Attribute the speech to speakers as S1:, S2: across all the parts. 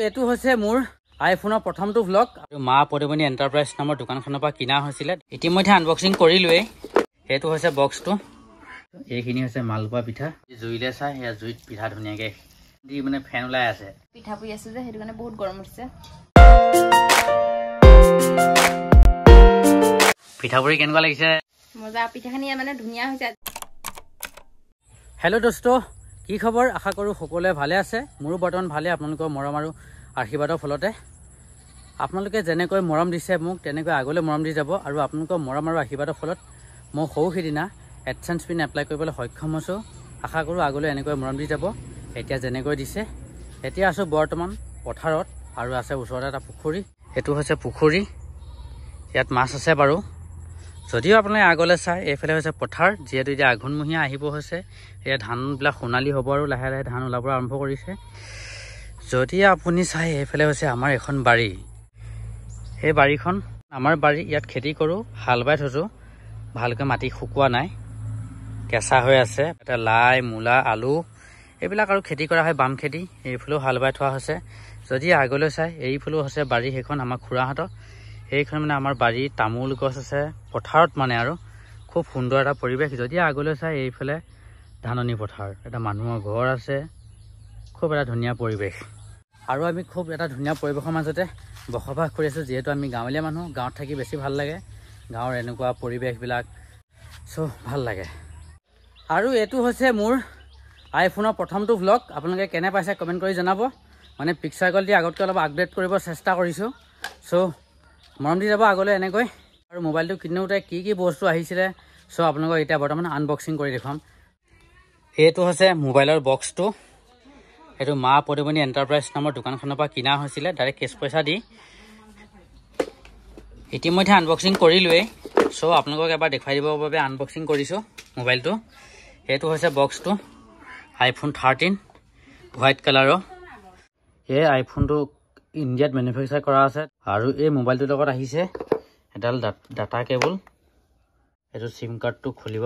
S1: এইটো হৈছে মোৰ আইফোনৰ প্ৰথমটো ব্লগ আৰু মা পদমণি এণ্টাৰপ্ৰাইজ নামৰ দোকানখনৰ পৰা কিনা হৈছিলে। ইতিমধ্যে আনবক্সিং কৰিলোৱেই। সেইটো হৈছে বক্সটো। এইখিনি হৈছে মালপোৱা পিঠা। জুইলে চাই সেয়া জুইত পিঠা ধুনীয়াকৈ দি মানে ফেন ওলাই আছে।
S2: পিঠা পুৰি আছে যে সেইটো কাৰণে বহুত গৰম উঠিছে।
S1: পিঠা পুৰি কেনেকুৱা লাগিছে?
S2: মজা। পিঠাখিনি মানে ধুনীয়া হৈছে।
S1: হেল্ল' দোস্ত, কি খবৰ? আশা কৰোঁ সকলোৱে ভালে আছে। মোৰো বৰ্তমান ভালে, আপোনালোকৰ মৰম আৰু আশীৰ্বাদৰ ফলতে। আপোনালোকে যেনেকৈ মৰম দিছে মোক তেনেকৈ আগলৈ মৰম দি যাব আৰু আপোনালোকৰ মৰম আৰু আশীৰ্বাদৰ ফলত মই সৰু সিদিনা এডচেঞ্চ পিন এপ্লাই কৰিবলৈ সক্ষম হৈছোঁ। আশা কৰোঁ আগলৈ এনেকৈ মৰম দি যাব। এতিয়া যেনেকৈ দিছে। এতিয়া আছোঁ বৰ্তমান পথাৰত আৰু আছে ওচৰতে এটা পুখুৰী। এইটো হৈছে পুখুৰী। ইয়াত মাছ আছে বাৰু। যদিও আপোনালোকে আগলৈ চাই এইফালে হৈছে পথাৰ। যিহেতু এতিয়া আঘোণমহীয়া আহিব হৈছে, এতিয়া ধানবিলাক সোণালী হ'ব আৰু লাহে লাহে ধান ওলাব আৰম্ভ কৰিছে। যদি আপুনি চাই এইফালে হৈছে আমাৰ এখন বাৰী। এই বাৰীখন আমাৰ বাৰী। ইয়াত খেতি কৰোঁ, হাল বাই থৈছোঁ। ভালকৈ মাটি শুকোৱা নাই, কেঁচা হৈ আছে। এটা লাই, মূলা, আলু এইবিলাক আৰু খেতি কৰা হয়, বাম খেতি। এইফালেও হাল বাই থোৱা হৈছে। যদি আগলৈ চাই এইফালেও হৈছে বাৰী, সেইখন আমাৰ খুৰাহঁতৰ। সেইখন মানে আমাৰ বাৰীত তামোল গছ আছে পথাৰত মানে আৰু খুব সুন্দৰ এটা পৰিৱেশ। যদি আগলৈ চাই এইফালে ধাননি পথাৰ, এটা মানুহৰ ঘৰ আছে, খুব এটা ধুনীয়া পৰিৱেশ। আৰু আমি খুব এটা ধুনীয়া পৰিৱেশৰ মাজতে বসবাস কৰি আছোঁ। যিহেতু আমি গাঁৱলীয়া মানুহ, গাঁৱত থাকি বেছি ভাল লাগে। গাঁৱৰ এনেকুৱা পৰিৱেশবিলাক ভাল লাগে। আৰু এইটো হৈছে মোৰ আইফোনৰ প্ৰথমটো ব্লগ। আপোনালোকে কেনে পাইছে কমেণ্ট কৰি জনাব। মানে পিকচাৰ কোৱালিটি আগতকৈ অলপ আপগ্ৰেড কৰিব চেষ্টা কৰিছোঁ। মৰম দি যাব আগলৈ এনেকৈ। আৰু মোবাইলটো কিনোতে কি কি বস্তু আহিছিলে আপোনালোকক এতিয়া বৰ্তমান আনবক্সিং কৰি দেখুৱাম। এইটো হৈছে মোবাইলৰ বক্সটো। এইটো মা পদমণি এণ্টাৰপ্ৰাইজ নামৰ দোকানখনৰ পৰা কিনা হৈছিলে, ডাইৰেক্ট কেছ পইচা দি। ইতিমধ্যে আনবক্সিং কৰিলোৱেই। আপোনালোকক এবাৰ দেখুৱাই দিবৰ বাবে আনবক্সিং কৰিছোঁ মোবাইলটো। এইটো হৈছে বক্সটো, আইফোন 13 হোৱাইট কালাৰৰ। এই আইফোনটো ইণ্ডিয়াত মেনুফেকচাৰ কৰা আছে। আৰু এই মোবাইলটোৰ লগত আহিছে এডাল ডাটা কেবল। এইটো চিম কাৰ্ডটো খুলিব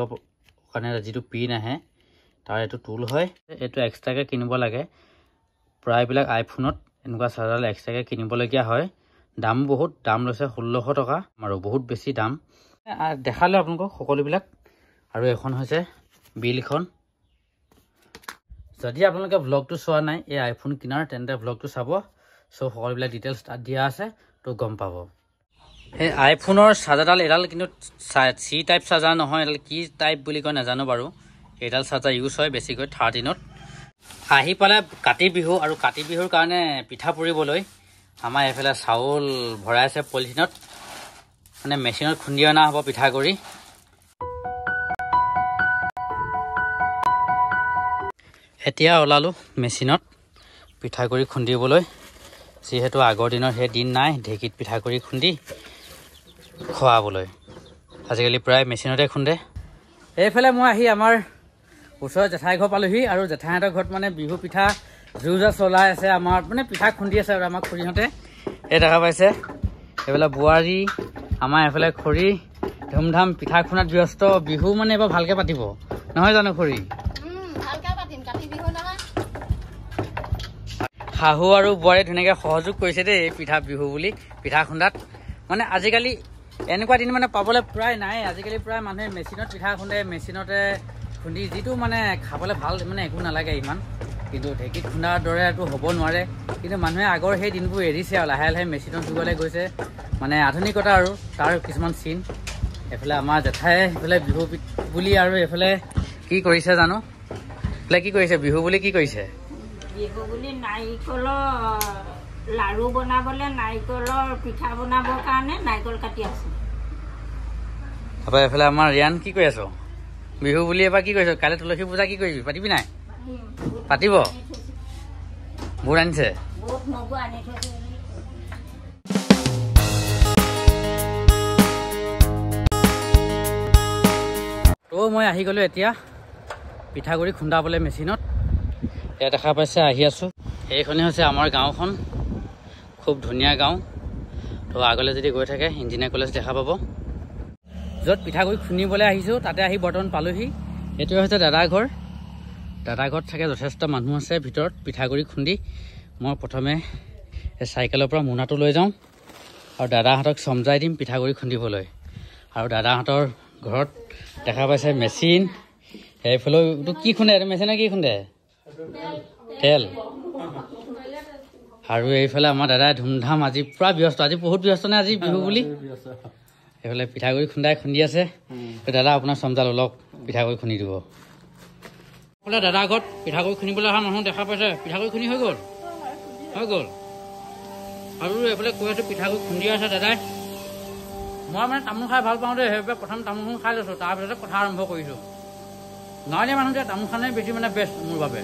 S1: কাৰণে যিটো পিন আহে তাৰ এইটো টুল হয়। এইটো এক্সট্ৰাকৈ কিনিব লাগে। প্ৰায়বিলাক আইফোনত এনেকুৱা চাৰ্জাৰডাল এক্সট্ৰাকৈ কিনিবলগীয়া হয়। দাম বহুত, দাম লৈছে 1600 টকা আৰু বহুত বেছি দাম। দেখালোঁ আপোনালোকক সকলোবিলাক। আৰু এখন হৈছে বিলখন। যদি আপোনালোকে ভ্লগটো চোৱা নাই এই আইফোন কিনাৰ, তেন্তে ভ্লগটো চাব। সকলোবিলাক ডিটেইলছ তাত দিয়া আছে, গম পাব। সেই আইফোনৰ চাৰ্জাৰডাল এডাল কিন্তু চি টাইপ চাৰ্জাৰ নহয়, এডাল কি টাইপ বুলি কয় নাজানো বাৰু। এইডাল চাৰ্জাৰ ইউজ হয় বেছিকৈ 13ত। আহি পালে কাতি বিহু, আৰু কাতি বিহুৰ কাৰণে পিঠা পুৰিবলৈ আমাৰ এইফালে চাউল ভৰাই আছে পলিথিনত। মানে মেচিনত খুন্দি অনা হ'ব পিঠাগুড়ি। এতিয়া ওলালোঁ মেচিনত পিঠাগুড়ি খুন্দিবলৈ। যিহেতু আগৰ দিনৰ সেই দিন নাই ঢেঁকীত পিঠাগুড়ি খুন্দি খোৱাবলৈ। আজিকালি প্ৰায় মেচিনতে খুন্দে। এইফালে মই আহি আমাৰ ওচৰৰ জেঠাই ঘৰ পালোহি। আৰু জেঠাইহঁতৰ ঘৰত মানে বিহু পিঠা জা চলাই আছে। আমাৰ মানে পিঠা খুন্দি আছে আৰু আমাৰ খুৰীহঁতে। এই দেখা পাইছে এইফালে বোৱাৰী, আমাৰ এইফালে খৰি ধুমধাম পিঠা খুন্দাত ব্যস্ত। বিহু মানে এইবাৰ ভালকৈ পাতিব, নহয় জানো খৰি? শাহু আৰু বোৱাৰীয়ে ধুনীয়াকৈ সহযোগ কৰিছে দেই এই বিহু বুলি পিঠা খুন্দাত। মানে আজিকালি এনেকুৱা দিন মানে পাবলৈ প্ৰায় নাই। আজিকালি প্ৰায় মানুহে মেচিনত পিঠা খুন্দে, মেচিনতে খুন্দি যিটো মানে খাবলৈ ভাল, মানে একো নালাগে ইমান। কিন্তু ঢেঁকীত খুন্দাৰ দৰেটো হ'ব নোৱাৰে। কিন্তু মানুহে আগৰ সেই দিনবোৰ এৰিছে আৰু লাহে লাহে মেচিনৰ যুগলৈ গৈছে। মানে আধুনিকতা আৰু তাৰ কিছুমান চিন। এইফালে আমাৰ জেঠাই এইফালে বিহু বুলি আৰু এইফালে কি কৰিছে জানো, এইফালে কি কৰিছে বিহু বুলি কি কৰিছে?
S3: বিহু বুলি নাৰিকলৰ লাড়ু বনাবলৈ, নাৰিকলৰ পিঠা বনাবৰ কাৰণে নাৰিকল কাটি আছো।
S1: তাৰপৰা এইফালে আমাৰ ৰিয়ান কি কৰি আছ? বিহু বুলি এবাৰ কি কৰিছ? কাইলৈ তুলসী পূজা কি কৰিবি? পাতিবি নাই? পাতিব? বুট আনিছে? মই আহি গ'লোঁ এতিয়া পিঠাগুড়ি খুন্দাবলৈ মেচিনত। এয়া দেখা পাইছে আহি আছোঁ। এইখনেই হৈছে আমাৰ গাঁওখন, খুব ধুনীয়া গাঁও। আগলৈ যদি গৈ থাকে ইঞ্জিনিয়াৰ কলেজ দেখা পাব। য'ত পিঠাগুড়ি খুন্দিবলৈ আহিছোঁ তাতে আহি বৰ্তমান পালোহি। এইটোৱে হৈছে দাদাৰ ঘৰ। দাদাৰ ঘৰত থাকে যথেষ্ট মানুহ আছে ভিতৰত পিঠাগুড়ি খুন্দি। মই প্ৰথমে এই চাইকেলৰ পৰা মোনাটো লৈ যাওঁ আৰু দাদাহঁতক চমজাই দিম পিঠাগুড়ি খুন্দিবলৈ। আৰু দাদাহঁতৰ ঘৰত দেখা পাইছে মেচিন। সেইফালেও এইটো কি খুন্দে? এইটো মেচিনে কি খুন্দে? তেল। আৰু এইফালে আমাৰ দাদাই ধুমধাম আজি পূৰা ব্যস্ত। আজি বহুত ব্যস্ত নে আজি বিহু বুলি? এইফালে পিঠাগুড়ি খুন্দি আছে। দাদা আপোনাৰ চমজাল অলপ পিঠাগুড়ি খুন্দি দিব। এইফালে দাদাৰ ঘৰত পিঠাগুড়ি খুন্দিবলৈ অহা মানুহ দেখা পাইছে। পিঠাগুড়ি খুন্দি হৈ গ'ল আৰু এইফালে কৈ আছোঁ পিঠাগুড়ি খুন্দি আছে দাদাই। মই মানে তামোল খাই ভাল পাওঁ দেই, সেইবাবে প্ৰথম তামোলখন খাই লৈছোঁ, তাৰপিছতে কথা আৰম্ভ কৰিছোঁ। গাঁৱলীয়া মানুহ যে তামোল খানে বেছি মানে বেষ্ট মোৰ বাবে।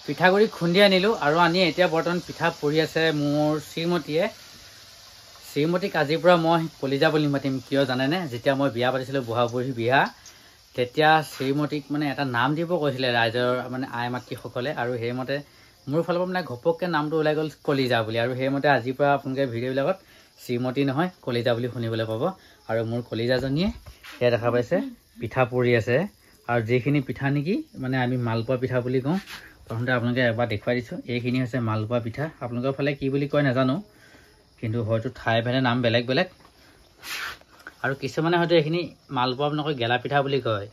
S1: পিঠাগুড়ি খুন্দি আনিলোঁ আৰু আনি এতিয়া বৰ্তমান পিঠা পৰি আছে মোৰ শ্ৰীমতীয়ে। শ্ৰীমতীক আজিৰ পৰা মই কলিজা বুলি মাতিম। কিয় জানেনে? যেতিয়া মই বিয়া পাতিছিলোঁ বুঢ়া বুঢ়ী বিয়া, তেতিয়া শ্ৰীমতীক মানে এটা নাম দিব কৈছিলে ৰাইজৰ মানে আই মাতৃসকলে, আৰু সেইমতে মোৰ ফালৰ পৰা মানে ঘপককৈ নামটো ওলাই গ'ল কলিজা বুলি। আৰু সেইমতে আজিৰ পৰা আপোনালোকে ভিডিঅ'বিলাকত শ্ৰীমতী নহয় কলিজা বুলি শুনিবলৈ পাব। আৰু মোৰ কলিজাজনীয়ে সেয়া দেখা পাইছে পিঠা পৰি আছে। আৰু যিখিনি পিঠা নেকি মানে আমি মালপোৱা পিঠা বুলি কওঁ, প্ৰথমতে আপোনালোকে এবাৰ দেখুৱাই দিছোঁ। এইখিনি হৈছে মালপোৱা পিঠা। আপোনালোকৰ ফালে কি বুলি কয় নাজানো, কিন্তু হয়তো ঠাই ভেদে নাম বেলেগ বেলেগ। আৰু কিছুমানে হয়তো এইখিনি মালপোৱা নকয়, গেলা পিঠা বুলি কয়।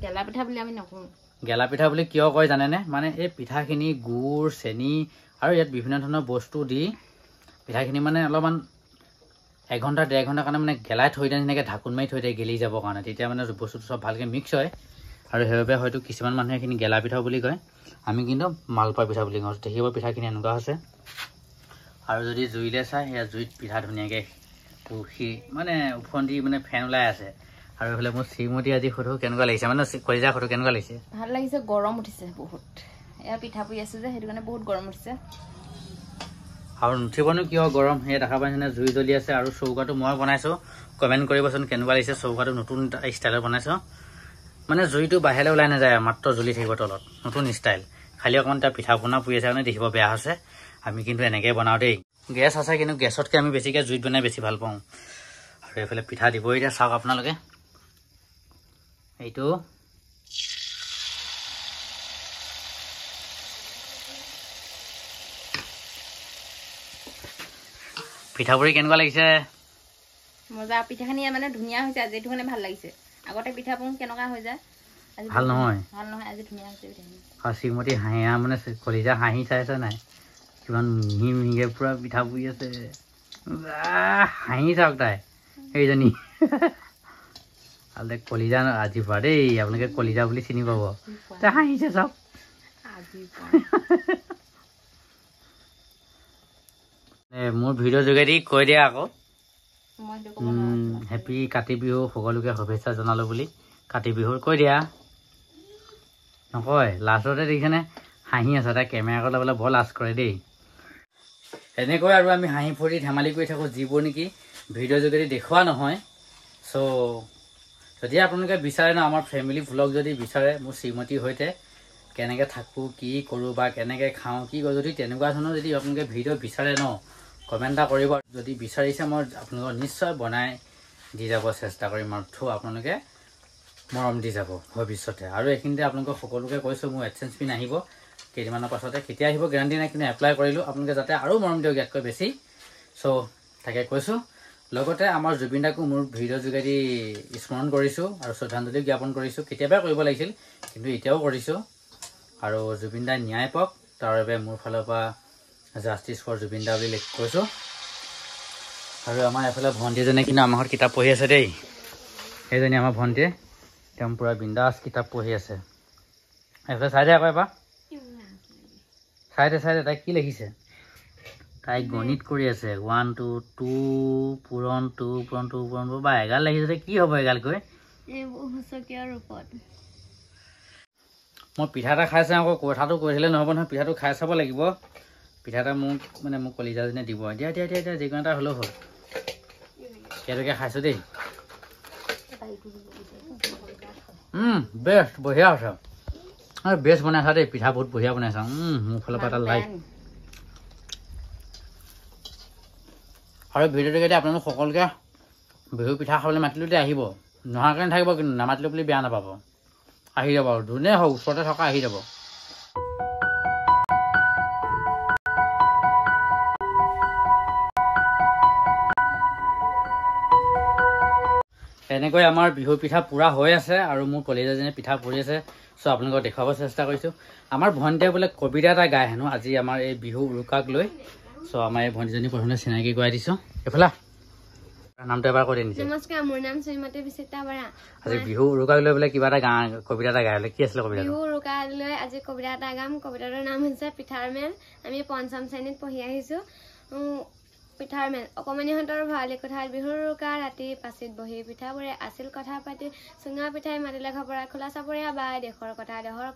S2: গেলা পিঠা বুলি আমি নকওঁ।
S1: গেলা পিঠা বুলি কিয় কয় জানেনে? মানে এই পিঠাখিনি গুড়, চেনি আৰু ইয়াত বিভিন্ন ধৰণৰ বস্তু দি পিঠাখিনি মানে অলপমান 1 ঘণ্টা 1.5 ঘণ্টাৰ কাৰণে মানে গেলাই থৈ দিয়ে, সেনেকৈ ঢাকোন মাৰি থৈ দিয়ে গেলি যাবৰ কাৰণে। তেতিয়া মানে বস্তুটো চব ভালকৈ মিক্স হয়, আৰু সেইবাবে হয়তো কিছুমান মানুহে এইখিনি গেলা পিঠা বুলি কয়। আমি কিন্তু মালপোৱা পিঠা বুলি কওঁ। দেখিব পিঠাখিনি এনেকুৱা হৈছে। আৰু যদি জুইলে চাই, সেয়া জুইত পিঠা ধুনীয়াকৈ মানে উফন্দি মানে ফেন ওলাই আছে। আৰু এইফালে মোৰ শ্ৰীমতী আজি সোধো কেনেকুৱা লাগিছে, মানে কলিজা সোধো কেনেকুৱা লাগিছে?
S2: ভাল লাগিছে, গৰম উঠিছে বহুত। এয়া পিঠা পুৰি আছো যে সেইটো কাৰণে বহুত গৰম উঠিছে।
S1: আৰু নুঠিবনো কিয় গৰম? সেয়া দেখা পাইছেনে জুই জ্বলি আছে। আৰু চৌকাটো মই বনাইছোঁ। কমেণ্ট কৰিবচোন কেনেকুৱা লাগিছে। চৌকাটো নতুন ষ্টাইলত বনাইছোঁ, মানে জুইটো বাহিৰলৈ ওলাই নাযায়, মাত্ৰ জ্বলি থাকিব তলত। নতুন ষ্টাইল। খালি অকণমান তাৰ পিঠা পনা পুৰি আছে কাৰণে দেখিব বেয়া হৈছে। আমি কিন্তু এনেকৈ বনাওঁ দেই। গেছ আছে, কিন্তু গেছতকৈ আমি বেছিকৈ জুইত বনাই বেছি ভাল পাওঁ। আৰু এইফালে পিঠা দিবই। এতিয়া চাওক আপোনালোকে, এইটো পিঠা পুৰি কেনেকুৱা লাগিছে?
S2: মজা। পিঠাখিনি মানে ধুনীয়া হৈছে আজি, এইটো কাৰণে ভাল লাগিছে। আগতে পিঠা পুৰি কেনেকুৱা হৈ যায়,
S1: ভাল নহয়।
S2: আজি ধুনীয়া হৈছে পিঠাখিনি।
S1: আৰু শ্ৰীমতী হাঁহি মানে কলিজা হাঁহি চাইছে নাই? কিমান মিহি মিহিকৈ পূৰা পিঠা পুৰি আছে। হাঁহি চাওক তাই সেইজনী। আচলতে কলিজা আজি পৰা দেই, আপোনালোকে কলিজা বুলি চিনি পাব। তাই হাঁহিছে চাওক। মোৰ ভিডিঅ' যোগেদি কৈ দিয়া আকৌ, হেপী কাতি বিহু সকলোকে শুভেচ্ছা জনালোঁ বুলি। কাতি বিহুৰ কৈ দিয়া। নকয়, লাষ্টতে দেখিছেনে হাঁহি আছে। তাই কেমেৰা আগত ল'বলৈ বৰ লাজ কৰে দেই। এনেকৈ আৰু আমি হাঁহি ফূৰ্তি ধেমালি কৰি থাকোঁ, যিবোৰ নেকি ভিডিঅ' যোগেদি দেখুওৱা নহয়। চ' যদি আপোনালোকে বিচাৰে ন, আমাৰ ফেমিলি ভ্লগ যদি বিচাৰে মোৰ শ্ৰীমতীৰ সৈতে কেনেকৈ থাকোঁ, কি কৰোঁ বা কেনেকৈ খাওঁ, কি কৰোঁ, যদি তেনেকুৱা ধৰণৰ যদি আপোনালোকে ভিডিঅ' বিচাৰে ন, কমেণ্ট এটা কৰিব। যদি বিচাৰিছে মই আপোনালোকক নিশ্চয় বনাই দি যাব চেষ্টা কৰিম। আৰু আপোনালোকে মৰম দি যাব ভৱিষ্যতে। আৰু এইখিনিতে আপোনালোকক সকলোকে কৈছোঁ, মোৰ এডচেঞ্চ পিন আহিব কেইদিনমানৰ পাছতে। কেতিয়া আহিব গেৰাণ্টি নাই, কিন্তু এপ্লাই কৰিলোঁ। আপোনালোকে যাতে আৰু মৰম দিয়ক ইয়াতকৈ বেছি। চ' তাকে কৈছোঁ। লগতে আমাৰ জুবিন দাকো মোৰ ভিডিঅ' যোগেদি স্মৰণ কৰিছোঁ আৰু শ্ৰদ্ধাঞ্জলি জ্ঞাপন কৰিছোঁ। কেতিয়াবাই কৰিব লাগিছিল, কিন্তু এতিয়াও কৰিছোঁ। আৰু জুবিন দাই ন্যায় পাওক, তাৰ বাবে মোৰ ফালৰ পৰা জাষ্টিছ ফৰ জুবিন দা বুলি কৈছোঁ। আৰু আমাৰ এফালে ভণ্টিজনে কিন্তু আমাৰ ঘৰত কিতাপ পঢ়ি আছে দেই। সেইজনী আমাৰ ভণ্টিয়ে একদম পূৰা বিন্দাছ কিতাপ পঢ়ি আছে। এইফালে চাই দে আকৌ এবাৰ, চাই দে তাই কি লিখিছে। তাই গণিত কৰি আছে। 1 2 2 পূৰণ 2 পূৰণ 2 পূৰণ 2 বা এগাল লিখিছে। কি হ'ব এগালকৈ? মই পিঠা এটা খাই চাওঁ আকৌ। কথাটো কৈ থাকিলে নহ'ব নহয়, পিঠাটো খাই চাব লাগিব। পিঠা এটা মোক কলিজাজনীয়ে দিব। দিয়া যিকোনো এটা হ'লেও হ'ল। সেইটোকে খাইছোঁ দেই। বেষ্ট, বঢ়িয়া আছে। বেষ্ট বনাইছা দেই, পিঠা বহুত বঢ়িয়া বনাইছা। মোৰ ফালৰ পৰা এটা লাইক। আৰু ভিডিঅ'টো যদি আপোনালোক সকলোকে বিহু পিঠা খাবলৈ মাতিলোঁ দেই, আহিব। নোহোৱাকৈ নাথাকিব, কিন্তু নামাতিলোঁ বুলি বেয়া নাপাব। আহি যাব আৰু যোনে হওক, ওচৰতে থকা আহি যাব। এনেকৈ আমাৰ বিহু পিঠা পূৰা হৈ আছে আৰু মোৰ কলিজাজনীয়ে পিঠা পৰি আছে। চ' আপোনালোকক দেখুৱাব চেষ্টা কৰিছোঁ। আমাৰ ভণ্টিয়ে বোলে কবিতা এটা গায় হেনো আজি আমাৰ এই বিহু উৰুকাক লৈ। চ' আমাৰ এই ভণ্টিজনী প্ৰথমতে চিনাকি কৰাই দিছোঁ। এইফালে নামটো এবাৰ কৈ দিছে।
S4: নমস্কাৰ, মোৰ নাম শ্ৰীমতী বিচিত্ৰা বৰা।
S1: আজি বিহু উৰুকাক লৈ বোলে কিবা এটা কবিতা এটা গায় বোলে, কি আছিলে কবিতা?
S4: বিহু উৰুকাক লৈ আজি কবিতা এটা গাম। কবিতাটোৰ নাম হৈছে পিঠাৰ মেল। আমি ৫ম শ্ৰেণীত পঢ়ি আহিছোঁ। পিঠাৰ মেল। অকণমানিহঁতৰ ভৰালি কোঠাত বিহুৰ উৰুকা ৰাতি পাচিত বহি পিঠাবোৰে আছিল কথা পাতি। চুঙা পিঠাই মাতিলে ঘপৰা খোলা চাপৰীয়া বাই। দেশৰ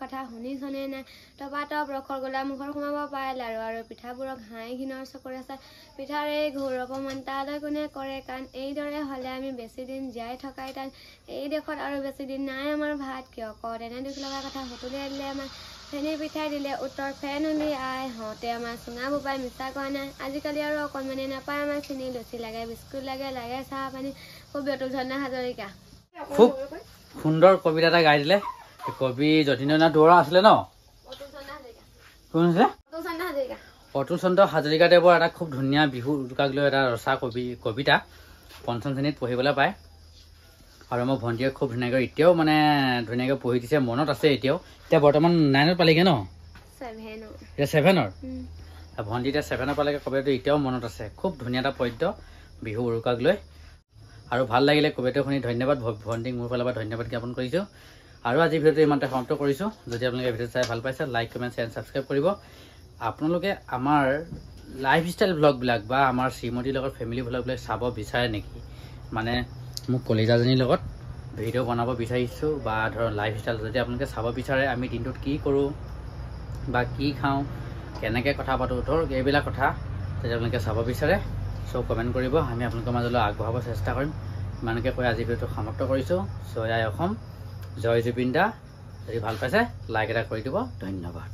S4: কথা শুনিছনে নাই? টপাটপ ৰসৰ গোলা মুখৰ সোমাব পাৰে। লাৰু আৰু পিঠাবোৰক হাঁহি ঘিণৰ চকুৰে চাই। পিঠাৰ এই ঘৌৰ অপমান তালৈ কোনে কৰে কাণ। এইদৰে হ'লে আমি বেছিদিন জীয়াই থকাই টান। এই দেশত আৰু বেছিদিন নাই আমাৰ ভাত। কিয় কওঁ তেনে দুখ লগা কথা সুতুলিয়াই দিলে আমাৰ। ফেনী পিঠাই দিলে উত্তৰ ফেন উলি আই। হওঁতে আমাৰ চুঙা বোপাই মিছা কোৱা নাই। আজিকালি আৰু অকণমানি নাপায় আমাৰ চিনি। লুচি লাগে, বিস্কুট লাগে, চাহ পানী। কবি অতুল চন্দ্ৰ হাজৰিকা।
S1: খুব সুন্দৰ কবিতা এটা গাই দিলে। কবি যতীন্দ্ৰনাথ দুৱৰা আছিলে ন? কোন আছিলে? অতুল চন্দ্ৰ হাজৰিকাদেৱৰ এটা খুব ধুনীয়া বিহু উৰুকাক লৈ এটা ৰচা কবিতা ৫ম শ্ৰেণীত পঢ়িবলৈ পায়। আৰু মোৰ ভণ্টিয়ে খুব ধুনীয়াকৈ এতিয়াও মানে ধুনীয়াকৈ পঢ়ি দিছে, মনত আছে এতিয়াও। এতিয়া বৰ্তমান 9ত পালেগৈ ন? এতিয়া 7ৰ। ভণ্টি এতিয়া 7ৰ পালেগৈ। কবিতাটো এতিয়াও মনত আছে। খুব ধুনীয়া এটা পদ্য বিহু উৰুকাক লৈ। আৰু ভাল লাগিলে কবিতাটো শুনি। ধন্যবাদ ভণ্টিক মোৰ ফালৰ পৰা ধন্যবাদ জ্ঞাপন কৰিছোঁ। আৰু আজি ভিডিঅ'টো ইমানতে সমাপ্ত কৰিছোঁ। যদি আপোনালোকে ভিডিঅ'টো চাই ভাল পাইছে, লাইক কমেণ্ট শ্বেয়াৰ ছাবস্ক্ৰাইব কৰিব। আপোনালোকে আমাৰ লাইফষ্টাইল ভ্লগবিলাক বা আমাৰ শ্ৰীমতীৰ লগত ফেমিলি ভ্লগবিলাক চাব বিচাৰে নেকি? মানে মোক কলিজাজনীৰ লগত ভিডিঅ' বনাব বিচাৰিছোঁ বা ধৰক লাইফষ্টাইল যদি আপোনালোকে চাব বিচাৰে, আমি দিনটোত কি কৰোঁ বা কি খাওঁ, কেনেকৈ কথা পাতোঁ, ধৰক এইবিলাক কথা যদি আপোনালোকে চাব বিচাৰে চ' কমেণ্ট কৰিব। আমি আপোনালোকৰ মাজলৈ আগবঢ়াব চেষ্টা কৰিম। ইমানকৈ কৈ আজি ভিডিঅ'টো সমাপ্ত কৰিছোঁ। জয় আই অসম, জয় জুবিন দা। যদি ভাল পাইছে লাইক এটা কৰি দিব। ধন্যবাদ।